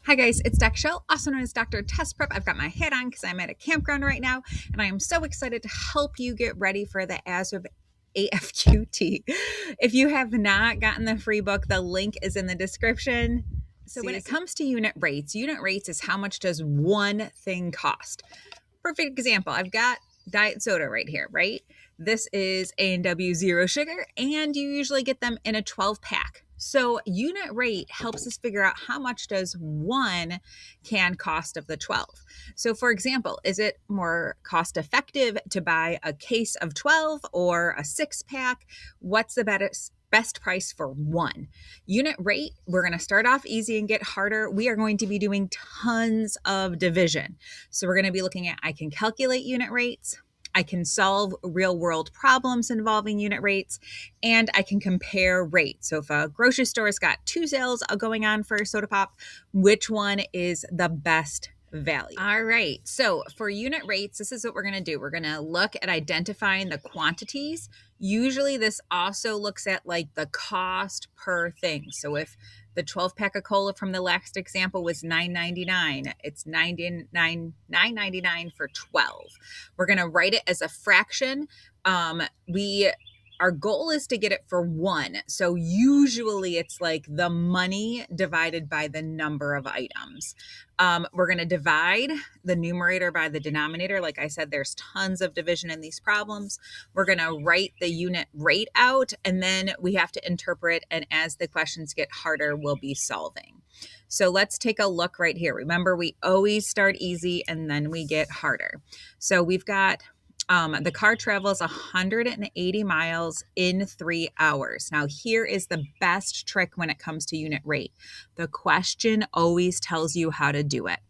Hi guys, it's Dr. Shell, also known as Dr. Test Prep. I've got my hat on because I'm at a campground right now, and I am so excited to help you get ready for the ASVAB AFQT. If you have not gotten the free book, the link is in the description. So when it comes to unit rates is how much does one thing cost? Perfect example. I've got diet soda right here, right? This is A&W zero sugar, and you usually get them in a 12 pack. So unit rate helps us figure out how much does one can cost of the 12. So for example, is it more cost effective to buy a case of 12 or a 6-pack? What's the best price for one? Unit rate, we're going to start off easy and get harder. We are going to be doing tons of division. So we're going to be looking at, I can calculate unit rates, I can solve real world problems involving unit rates, and I can compare rates. So if a grocery store has got 2 sales going on for a soda pop, which one is the best value? All right, so for unit rates, this is what we're going to do. We're going to look at identifying the quantities. Usually this also looks at like the cost per thing. So if the 12 pack of cola from the last example was $9.99, it's $9.99 for 12. We're going to write it as a fraction. Our goal is to get it for one. So usually it's like the money divided by the number of items. We're going to divide the numerator by the denominator. Like I said, there's tons of division in these problems. We're going to write the unit rate out, and then we have to interpret. And as the questions get harder, we'll be solving. So let's take a look right here. Remember, we always start easy and then we get harder. So we've got the car travels 180 miles in 3 hours. Now, here is the best trick when it comes to unit rate. The question always tells you how to do it.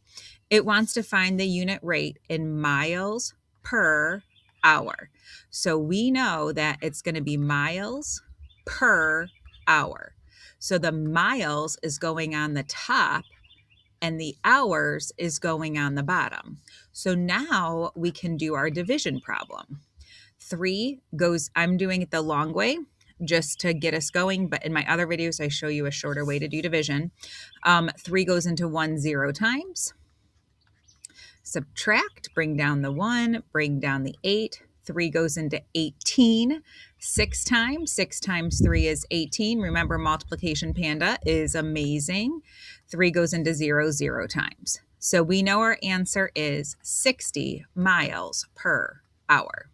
It wants to find the unit rate in miles per hour. So we know that it's going to be miles per hour. So the miles is going on the top and the hours is going on the bottom. So now we can do our division problem. 3 goes, I'm doing it the long way just to get us going, but in my other videos, I show you a shorter way to do division. 3 goes into 1 0 times. Subtract, bring down the 1, bring down the 8. 3 goes into 18 6 times. 6 times 3 is 18. Remember, multiplication panda is amazing. 3 goes into 0 0 times. So we know our answer is 60 miles per hour.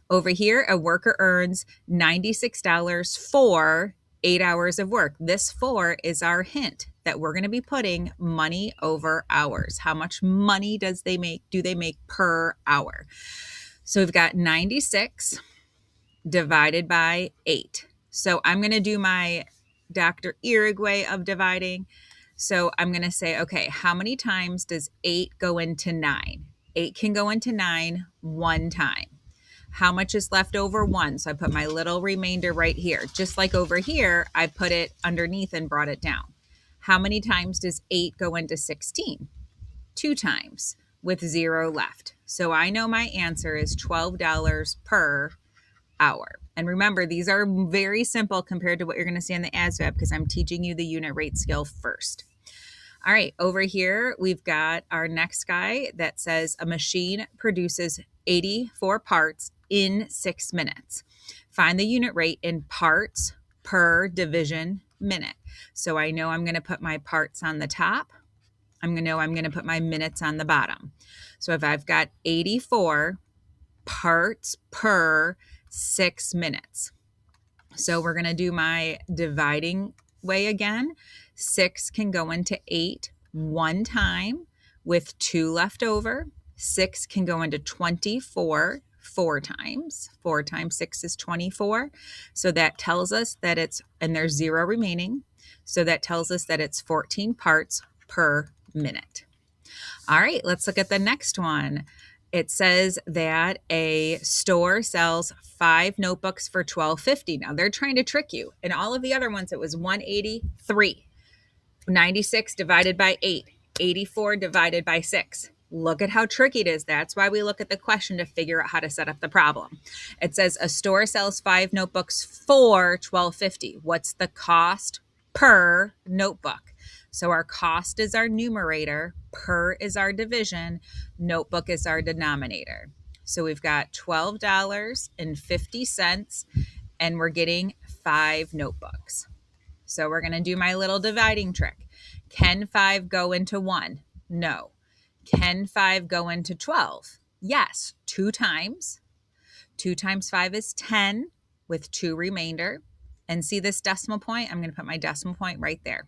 Over here, a worker earns $96 for 8 hours of work. This 4 is our hint that we're going to be putting money over hours. How much money do they make per hour? So we've got 96 divided by 8. So I'm going to do my Dr. Erig way of dividing. So I'm going to say, okay, how many times does 8 go into 9? 8 can go into 9 one time. How much is left over? 1. So I put my little remainder right here. Just like over here, I put it underneath and brought it down. How many times does 8 go into 16? 2 times with 0 left. So I know my answer is $12 per hour. And remember, these are very simple compared to what you're going to see on the ASVAB because I'm teaching you the unit rate skill first. All right, over here, we've got our next guy that says a machine produces 84 parts in 6 minutes. Find the unit rate in parts per division minute. So I know I'm going to put my parts on the top. I'm going to put my minutes on the bottom. So if I've got 84 parts per 6 minutes. So we're going to do my dividing way again. 6 can go into 8 one time with 2 left over. 6 can go into 24 4 times. 4 times 6 is 24. So that tells us that it's, and there's 0 remaining. So that tells us that it's 14 parts per minute. All right, let's look at the next one. It says that a store sells 5 notebooks for $12.50. Now they're trying to trick you. In all of the other ones, it was 183. 96 divided by 8. 84 divided by 6. Look at how tricky it is. That's why we look at the question to figure out how to set up the problem. It says a store sells 5 notebooks for $12.50. What's the cost per notebook? So our cost is our numerator, per is our division, notebook is our denominator. So we've got $12.50 and we're getting 5 notebooks. So we're going to do my little dividing trick. Can 5 go into 1? No. Can 5 go into 12? Yes, 2 times. 2 times 5 is 10 with 2 remainder. And see this decimal point? I'm going to put my decimal point right there.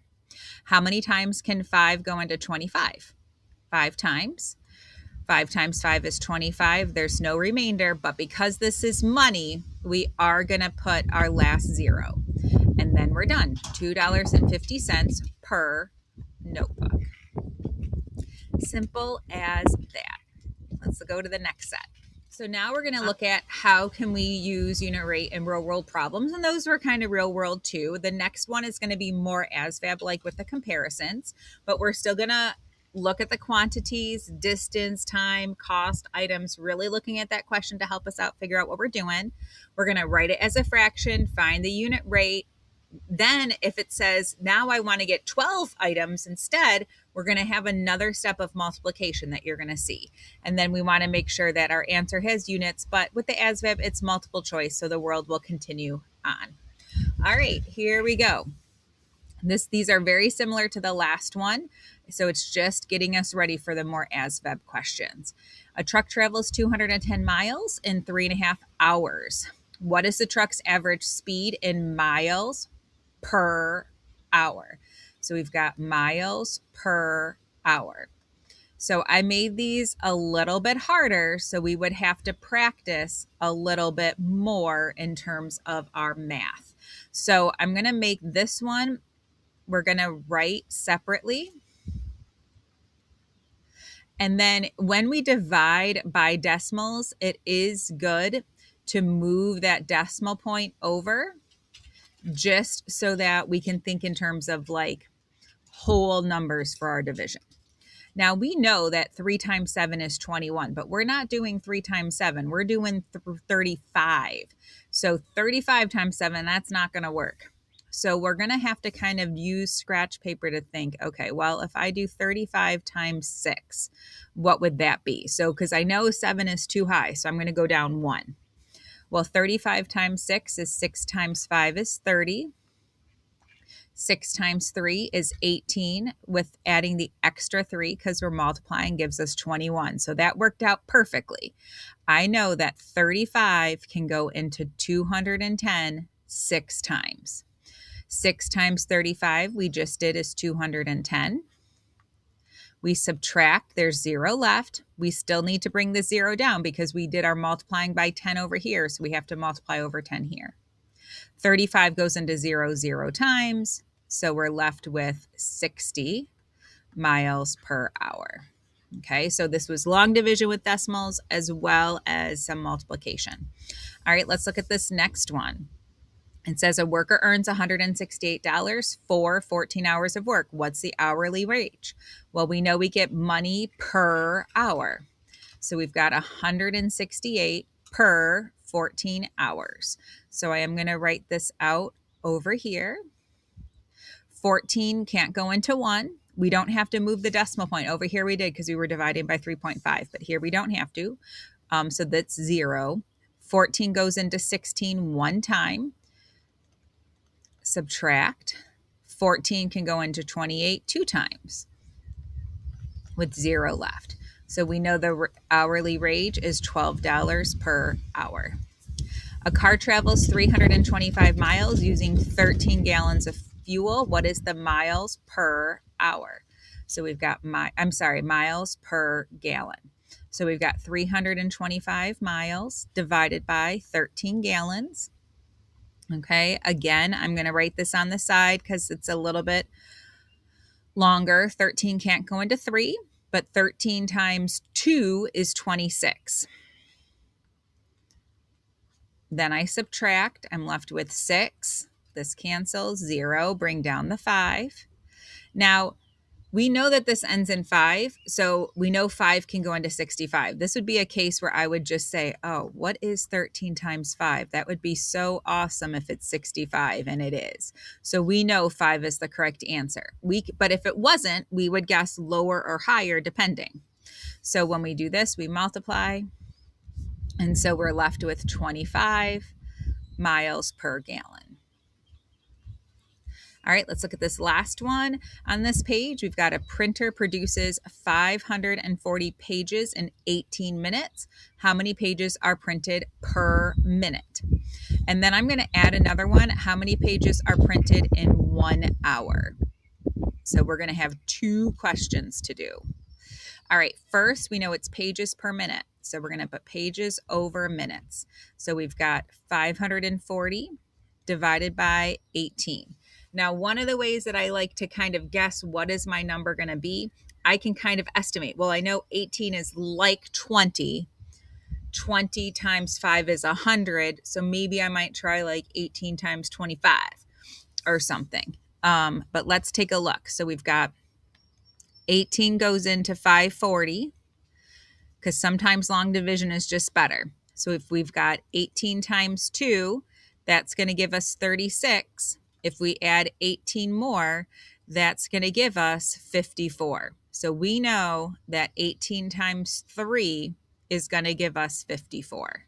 How many times can 5 go into 25? 5 times. 5 times 5 is 25. There's no remainder, but because this is money, we are going to put our last 0. And then we're done. $2.50 per notebook. Simple as that. Let's go to the next set. So now we're going to look at how can we use unit rate in real world problems. And those were kind of real world too. The next one is going to be more ASVAB like with the comparisons, but we're still going to look at the quantities, distance, time, cost, items, really looking at that question to help us out, figure out what we're doing. We're going to write it as a fraction, find the unit rate. Then if it says, now I want to get 12 items instead, we're going to have another step of multiplication that you're going to see. And then we want to make sure that our answer has units, but with the ASVAB, it's multiple choice, so the world will continue on. All right, here we go. These are very similar to the last one, so it's just getting us ready for the more ASVAB questions. A truck travels 210 miles in 3.5 hours. What is the truck's average speed in miles per hour? So we've got miles per hour. So I made these a little bit harder, so we would have to practice a little bit more in terms of our math. So I'm going to make this one, we're going to write separately. And then when we divide by decimals, it is good to move that decimal point over just so that we can think in terms of like whole numbers for our division. Now we know that 3 times 7 is 21, but we're not doing 3 times 7. We're doing 35. So 35 times 7, that's not going to work. So we're going to have to kind of use scratch paper to think, okay, well, if I do 35 times 6, what would that be? So because I know 7 is too high, so I'm going to go down 1. Well, 35 times 6 is 6 times 5 is 30. 6 times 3 is 18 with adding the extra 3 because we're multiplying gives us 21. So that worked out perfectly. I know that 35 can go into 210 6 times. 6 times 35 we just did is 210. We subtract, there's 0 left. We still need to bring the 0 down because we did our multiplying by 10 over here, so we have to multiply over 10 here. 35 goes into 0 0 times, so we're left with 60 miles per hour. Okay, so this was long division with decimals as well as some multiplication. All right, let's look at this next one. It says a worker earns $168 for 14 hours of work. What's the hourly wage? Well, we know we get money per hour. So we've got 168 per 14 hours. So I am going to write this out over here. 14 can't go into 1. We don't have to move the decimal point. Over here we did because we were dividing by 3.5, but here we don't have to. So that's 0. 14 goes into 16 one time. Subtract. 14 can go into 28 two times with 0 left. So we know the hourly wage is $12 per hour. A car travels 325 miles using 13 gallons of fuel. What is the miles per hour? So we've got miles per gallon. So we've got 325 miles divided by 13 gallons. Okay, again, I'm going to write this on the side because it's a little bit longer. 13 can't go into 3, but 13 times 2 is 26. Then I subtract. I'm left with 6. This cancels. 0. Bring down the 5. Now, we know that this ends in 5, so we know 5 can go into 65. This would be a case where I would just say, oh, what is 13 times 5? That would be so awesome if it's 65, and it is. So we know 5 is the correct answer. But if it wasn't, we would guess lower or higher depending. So when we do this, we multiply, and so we're left with 25 miles per gallon. All right, let's look at this last one. On this page, we've got a printer produces 540 pages in 18 minutes. How many pages are printed per minute? And then I'm going to add another one. How many pages are printed in 1 hour? So we're going to have 2 questions to do. All right, first we know it's pages per minute. So we're going to put pages over minutes. So we've got 540 divided by 18. Now, one of the ways that I like to kind of guess what is my number going to be, I can kind of estimate. Well, I know 18 is like 20. 20 times 5 is 100. So maybe I might try like 18 times 25 or something. But let's take a look. So we've got 18 goes into 540 because sometimes long division is just better. So if we've got 18 times 2, that's going to give us 36. If we add 18 more, that's going to give us 54. So we know that 18 times 3 is going to give us 54.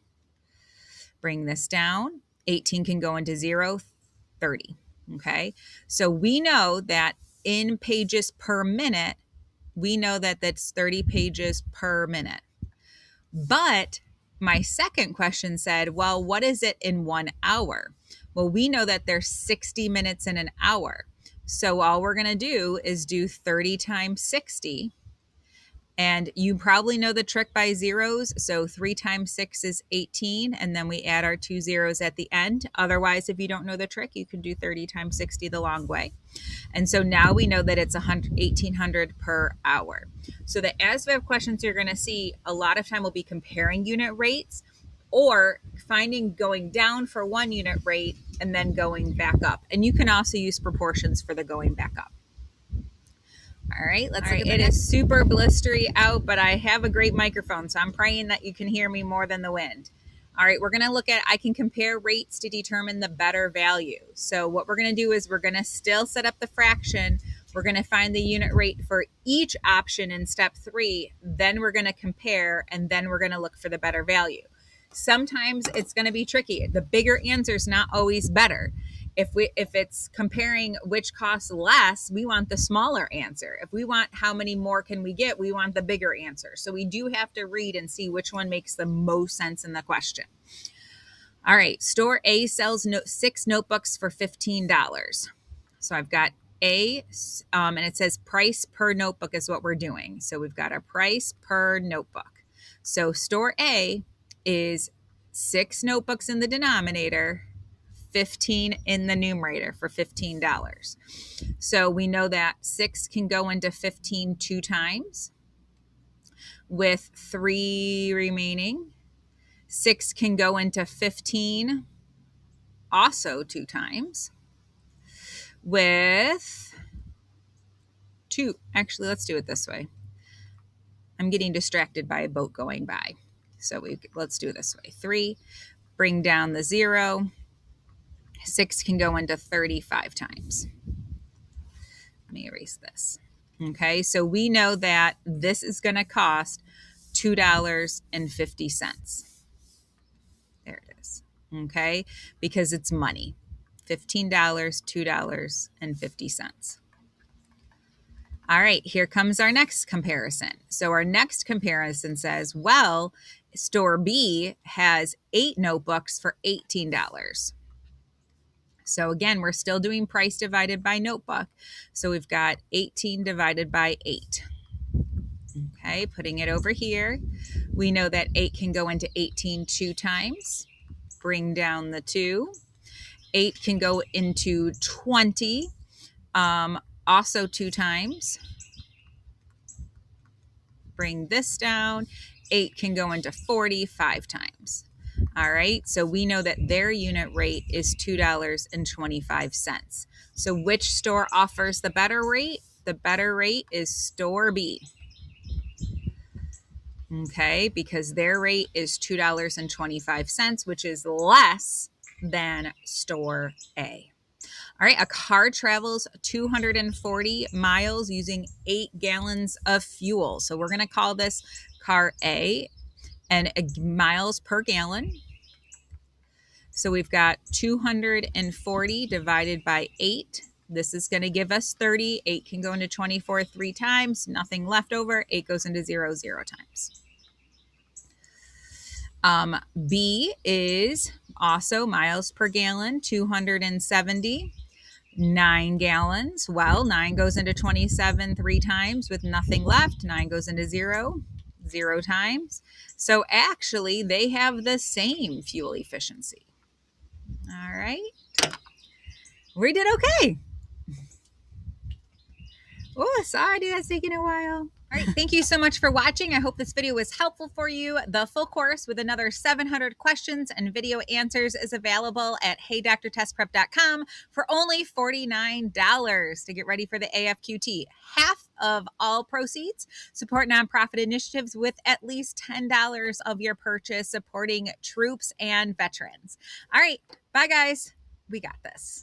Bring this down. 18 can go into 0, 30. Okay, so we know that in pages per minute, we know that that's 30 pages per minute. But my second question said, well, what is it in 1 hour? Well, we know that there's 60 minutes in an hour. So all we're going to do is do 30 times 60. And you probably know the trick by zeros. So 3 times 6 is 18. And then we add our 2 zeros at the end. Otherwise, if you don't know the trick, you can do 30 times 60 the long way. And so now we know that it's 1,800 per hour. So the ASVAB questions you're going to see a lot of time will be comparing unit rates or finding going down for one unit rate and then going back up. And you can also use proportions for the going back up. All right, let's look at it. It is super blistery out, but I have a great microphone, so I'm praying that you can hear me more than the wind. All right, we're going to look at, I can compare rates to determine the better value. So what we're going to do is we're going to still set up the fraction. We're going to find the unit rate for each option in step 3. Then we're going to compare, and then we're going to look for the better value. Sometimes it's going to be tricky. The bigger answer is not always better. If it's comparing which costs less, we want the smaller answer. If we want how many more can we get, we want the bigger answer. So we do have to read and see which one makes the most sense in the question. All right, store A sells 6 notebooks for $15. So I've got A, and it says price per notebook is what we're doing. So we've got a price per notebook. So store A is 6 notebooks in the denominator, 15 in the numerator for $15. So we know that 6 can go into 15 2 times with 3 remaining. 6 can go into 15 also 2 times with 2. Actually, let's do it this way. I'm getting distracted by a boat going by. So let's do it this way. 3, bring down the 0. 6 can go into 35 times. Let me erase this. Okay, so we know that this is going to cost $2.50. There it is. Okay, because it's money. $15, $2.50. All right, here comes our next comparison. So our next comparison says, well, store B has 8 notebooks for $18. So again, we're still doing price divided by notebook. So we've got 18 divided by 8. Okay, putting it over here. We know that 8 can go into 18 2 times. Bring down the 2. 8 can go into 20, also 2 times. Bring this down. 8 can go into 40 5 times. All right, so we know that their unit rate is $2.25. So which store offers the better rate? The better rate is store B. Okay, because their rate is $2.25, which is less than store A. All right, a car travels 240 miles using 8 gallons of fuel. So we're going to call this car A, and miles per gallon. So we've got 240 divided by 8. This is going to give us 30. 8 can go into 24 3 times. Nothing left over. 8 goes into 0 0 times. B is also miles per gallon, 270. 9 gallons. Well, 9 goes into 27 3 times with nothing left. 9 goes into 0 0 times. So actually, they have the same fuel efficiency. All right. We did okay. Oh, sorry, that's taking a while. All right, thank you so much for watching. I hope this video was helpful for you. The full course with another 700 questions and video answers is available at heydrtestprep.com for only $49 to get ready for the AFQT. Half of all proceeds support nonprofit initiatives with at least $10 of your purchase supporting troops and veterans. All right, bye guys. We got this.